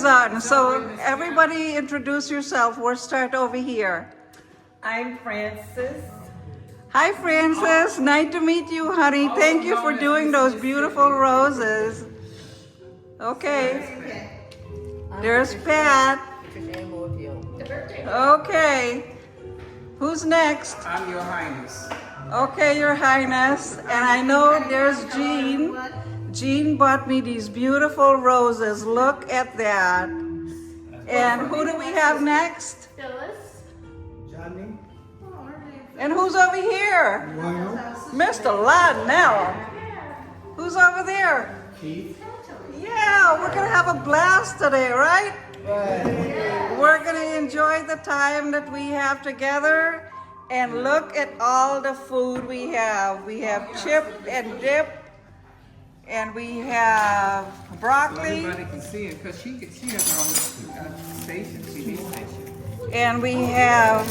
So everybody introduce yourself. We'll start over here. I'm Frances. Hi Frances, nice to meet you, honey. Thank you for doing those beautiful roses. Okay. There's Pat. Okay. Who's next? I'm Your Highness. Okay, Your Highness. And I know there's Jean. Jean bought me these beautiful roses. Look at that. And who do we have next? Phyllis. Johnny. And who's over here? Mr. Lionel. Who's over there? Keith. Yeah, we're gonna have a blast today, right? We're gonna enjoy the time that we have together and look at all the food we have. We have chip and dip, and we have broccoli, Everybody can see it because she has her own station, TV station. and we have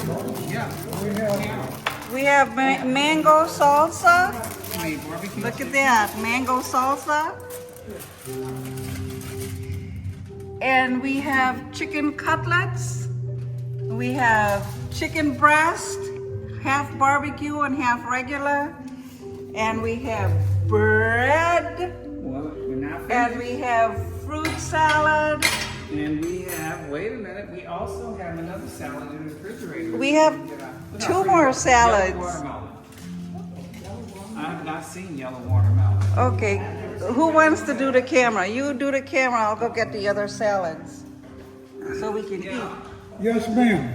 mango salsa. We made barbecue. Look at that, mango salsa. And we have chicken cutlets. We have chicken breast, half barbecue and half regular. And we have bread. Well, we're not finished. And we have fruit salad. And we have, wait a minute, we also have another salad in the refrigerator. We have two more salads. Yellow watermelon. I have not seen yellow watermelon. Okay, who wants to do the camera? You do the camera, I'll go get the other salads. So we can eat. Yes, ma'am.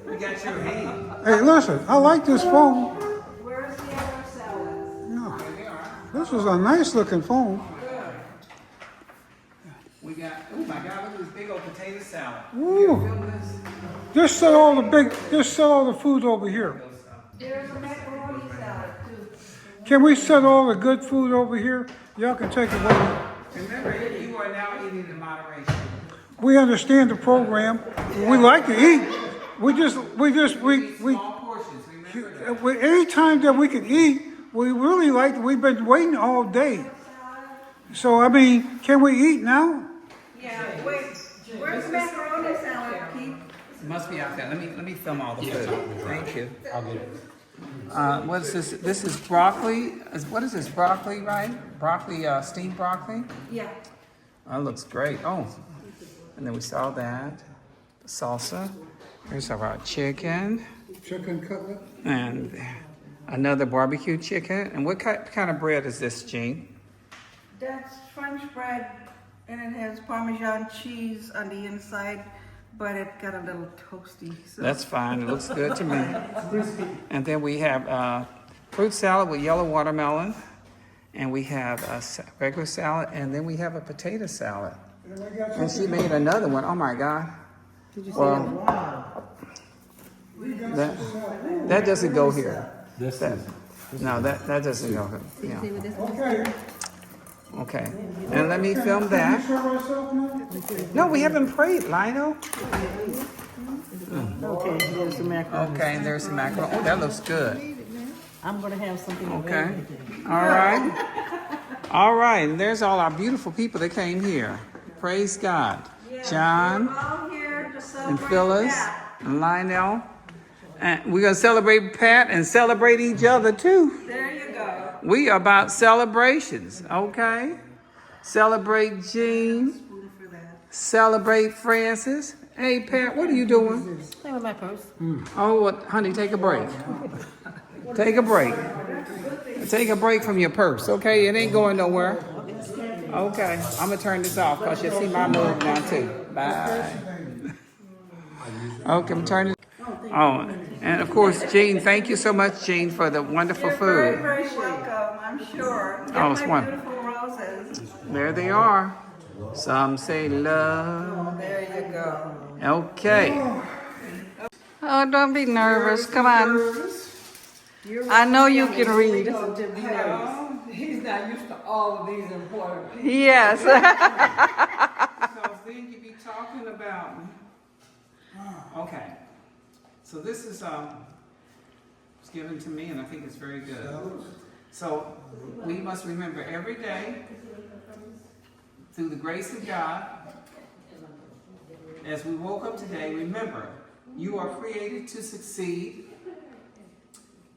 We got your hand. Hey, listen, I like this phone. Where's the other salads? Yeah, There they are. this is a nice looking phone. We got, oh my God, look at this big old potato salad. Ooh. You gonna film this? Just set all the food over here. There's a macaroni salad too. Can we set all the good food over here? Y'all can take it away. Remember, you are now eating in moderation. We understand the program. We like to eat. Small portions, remember that. Any time that we can eat, we really like, we've been waiting all day. So, I mean, can we eat now? Yeah, wait, where's the macaroni salad, Keith? It must be out there. Let me film all the food. Thank you. I'll get it. What is this? This is broccoli. What is this? Broccoli, right? Broccoli, steamed broccoli. Yeah. That looks great. Oh, and then we saw that salsa. Here's our chicken Chicken cutlet. and another barbecue chicken. And what kind of bread is this, Jean? That's French bread, and it has Parmesan cheese on the inside, but it got a little toasty. So. That's fine. It looks good to me. And then we have fruit salad with yellow watermelon. And we have a regular salad. And then we have a potato salad. And she made another one. Oh, my God. Well, that doesn't go here. No, that doesn't go here. Yeah. Okay. Okay. And let me film that. No, we haven't prayed, Lionel. Okay, here's the macaroni. Okay, there's the macaroni. Oh, that looks good. I'm gonna have something. Okay. All right. All right. And there's all our beautiful people that came here. Praise God. John We're all here to and celebrate Phyllis that. and Lionel. And we're going to celebrate Pat and celebrate each other too. There you go. We are about celebrations, okay? Celebrate Jean. Celebrate Francis. Hey, Pat, what are you doing? Play with my purse. Oh, well, honey, take a break. Take a break. Take a break from your purse, okay? It ain't going nowhere. Okay, I'm going to turn this off because you see my move now, too. Bye. Okay, I'm turning. Oh, and of course, Jean, thank you so much, Jean, for the wonderful You're food. very, very welcome, I'm sure. Oh, it's Get my wonderful. beautiful roses. There they are. Some say love. Oh, there you go. Okay. Oh, don't be nervous. Come on. I know you can read. He's not used to all of these important people. Yes. So then you be talking about. Okay. So this is was given to me, and I think it's very good. So we must remember every day, through the grace of God, as we woke up today, remember, you are created to succeed,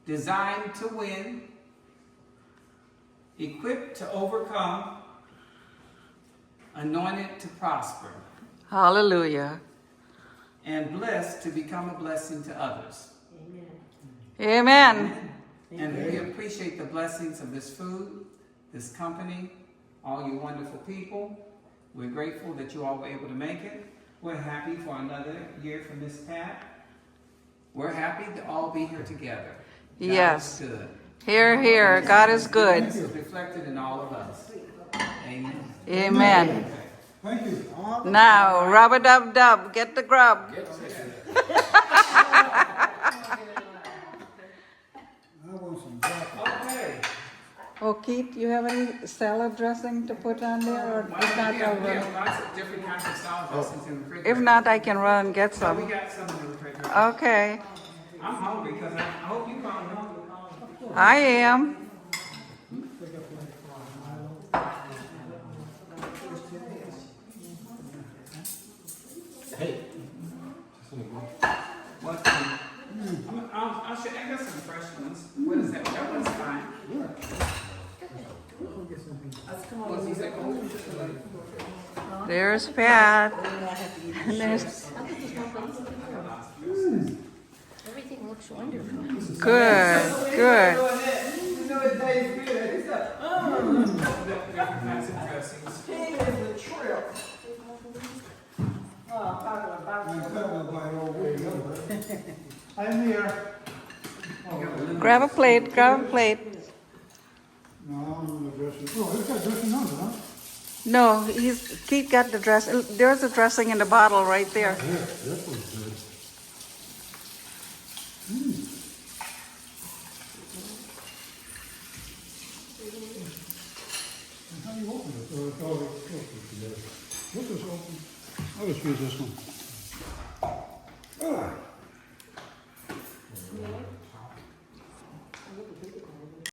designed to win, equipped to overcome, anointed to prosper, Hallelujah. and blessed to become a blessing to others. Amen. And we appreciate the blessings of this food, this company, all you wonderful people. We're grateful that you all were able to make it. We're happy for another year from Miss Pat. We're happy to all be here together. God Yes. is good. Here, here. God is good. This is reflected in all of us. Amen. Amen. Thank you. Now, rub-a-dub-dub. Get the grub. I want some broccoli. Okay. Oh, Keith, you have any salad dressing to put on there, or if not, We I'll have run? lots of different kinds of salad dressings in the refrigerator. If not, I can run and get So we some. got some in the refrigerator. Okay, I'm hungry because I hope you found hungry. I am. What's I should I got some fresh ones. What is that? That one's fine. What's he say? There's Pat. And there's Everything looks wonderful. good, good. You know it tastes good. It's a, Different kinds of dressings. king is the trip. Oh, I'm talking about I'm here. Grab a plate, grab a plate. No, I'm gonna dress it. Oh, it's got dressing on it, huh? No, Keith got the dress. There's a dressing in the bottle right there. Yeah, this one's good. How do you open it? Oh, it's all together. This is open. I'll just use this one.